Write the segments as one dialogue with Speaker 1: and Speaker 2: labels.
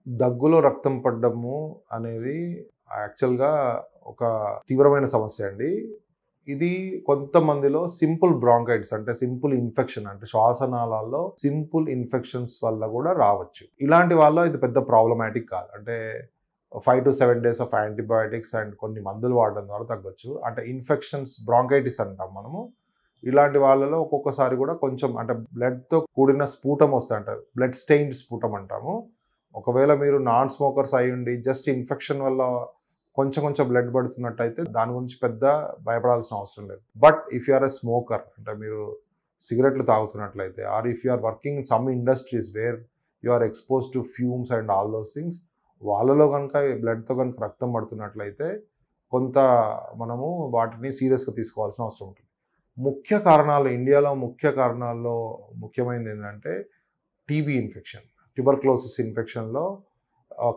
Speaker 1: దగ్గులో రక్తం పడ్డము అనేది యాక్చువల్‌గా ఒక తీవ్రమైన సమస్య అండి. ఇది కొంతమందిలో సింపుల్ బ్రాంకైటిస్ అంటే సింపుల్ ఇన్ఫెక్షన్ అంటే శ్వాసనాళాల్లో సింపుల్ ఇన్ఫెక్షన్స్ వల్ల కూడా రావచ్చు. ఇలాంటి వాళ్ళలో ఇది పెద్ద ప్రాబ్లమాటిక్ కాదు. అంటే 5-7 డేస్ ఆఫ్ యాంటీబయోటిక్స్ అండ్ కొన్ని మందులు వాడడం ద్వారా తగ్గొచ్చు. అంటే ఇన్ఫెక్షన్స్ బ్రాంకైటిస్ అంటాం మనము. ఇలాంటి వాళ్ళలో ఒక్కొక్కసారి కూడా కొంచెం అంటే బ్లడ్‌తో కూడిన స్ఫూటం వస్తదంట. బ్లడ్ స్టెయిన్డ్ స్ఫూటం అంటాము. ఒకవేళ మీరు నాన్ స్మోకర్స్ అయ్యుండి జస్ట్ ఇన్ఫెక్షన్ వల్ల కొంచెం కొంచెం బ్లడ్ పడుతున్నట్టయితే దాని గురించి పెద్ద భయపడాల్సిన అవసరం లేదు. But if you are a smoker అంటే మీరు సిగరెట్లు తాగుతున్నట్లయితే or if you are working in some industries where you are exposed to fumes and all those things వాళ్ళలో గనుక బ్లడ్‌తో గనుక రక్తం పడుతున్నట్లయితే కొంత మనము వాటిని సీరియస్‌గా తీసుకోవాల్సిన అవసరం ఉంటుంది. ముఖ్య కారణాలు ఇండియాలో ముఖ్య కారణాల్లో ముఖ్యమైనది ఏంటంటే టీబీ ఇన్ఫెక్షన్. ట్యూబర్క్లోసిస్ ఇన్ఫెక్షన్‌లో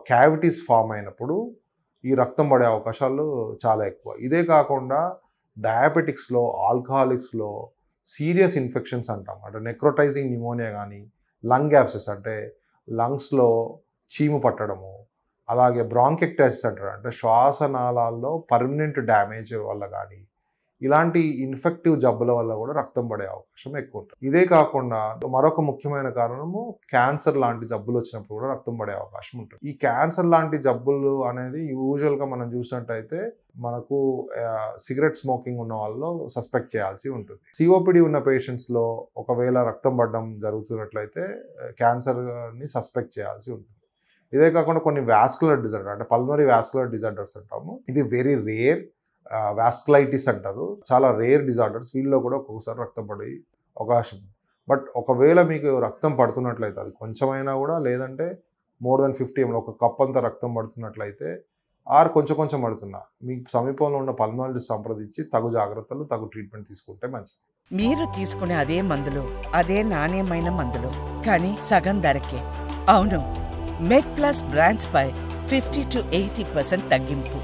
Speaker 1: క్యావిటీస్ ఫార్మ్ అయినప్పుడు ఈ రక్తం పడే అవకాశాలు చాలా ఎక్కువ. ఇదే కాకుండా డయాబెటిక్స్‌లో, ఆల్కహాలిక్స్‌లో సీరియస్ ఇన్ఫెక్షన్స్ అంటాం. అంటే నెక్రోటైజింగ్ న్యూమోనియా గానీ, లంగ్ యాబ్సెస్ అంటే లంగ్స్‌లో చీము పట్టడము, అలాగే బ్రాంకిక్టైటిస్ అంటారు. అంటే శ్వాసనాళాల్లో పర్మనెంట్ డ్యామేజ్ వల్ల గానీ, ఇలాంటి ఇన్ఫెక్టివ్ జబ్బుల వల్ల కూడా రక్తం పడే అవకాశం ఎక్కువ ఉంటుంది. ఇదే కాకుండా మరొక ముఖ్యమైన కారణము క్యాన్సర్ లాంటి జబ్బులు వచ్చినప్పుడు కూడా రక్తం పడే అవకాశం ఉంటుంది. ఈ క్యాన్సర్ లాంటి జబ్బులు అనేది యూజువల్‌గా మనం చూసినట్టయితే మనకు సిగరెట్ స్మోకింగ్ ఉన్న వాళ్ళలో సస్పెక్ట్ చేయాల్సి ఉంటుంది. సిఓపిడి ఉన్న పేషెంట్స్‌లో ఒకవేళ రక్తం పడడం జరుగుతున్నట్లయితే క్యాన్సర్‌ని సస్పెక్ట్ చేయాల్సి ఉంటుంది. ఇదే కాకుండా కొన్ని వాస్కులర్ డిజార్డర్ అంటే పల్మనరీ వాస్కులర్ డిజార్డర్స్ అంటాము. ఇవి వెరీ రేర్. వాస్కులైటిస్ అంటారు. చాలా రేర్ డిజార్డర్స్. వీళ్ళలో కూడా ఒక్కొక్కసారి రక్తం పడే అవకాశం. బట్ ఒకవేళ మీకు రక్తం పడుతున్నట్లయితే అది కొంచెమైనా కూడా లేదంటే మోర్ దెన్ 50 ml ఒక కప్ అంతా రక్తం పడుతున్నట్లయితే ఆర్ కొంచెం కొంచెం పడుతున్నా మీ సమీపంలో ఉన్న పల్మనాలజిస్ట్ సంప్రదించి తగు జాగ్రత్తలు, తగు ట్రీట్మెంట్ తీసుకుంటే మంచిది.
Speaker 2: మీరు తీసుకునే అదే మందులు, అదే నాణ్యమైన మందులు, కానీ సగం ధరకే. అవును, మెడ్ ప్లస్ బ్రాండ్స్ పై 50-80% తగ్గింపు.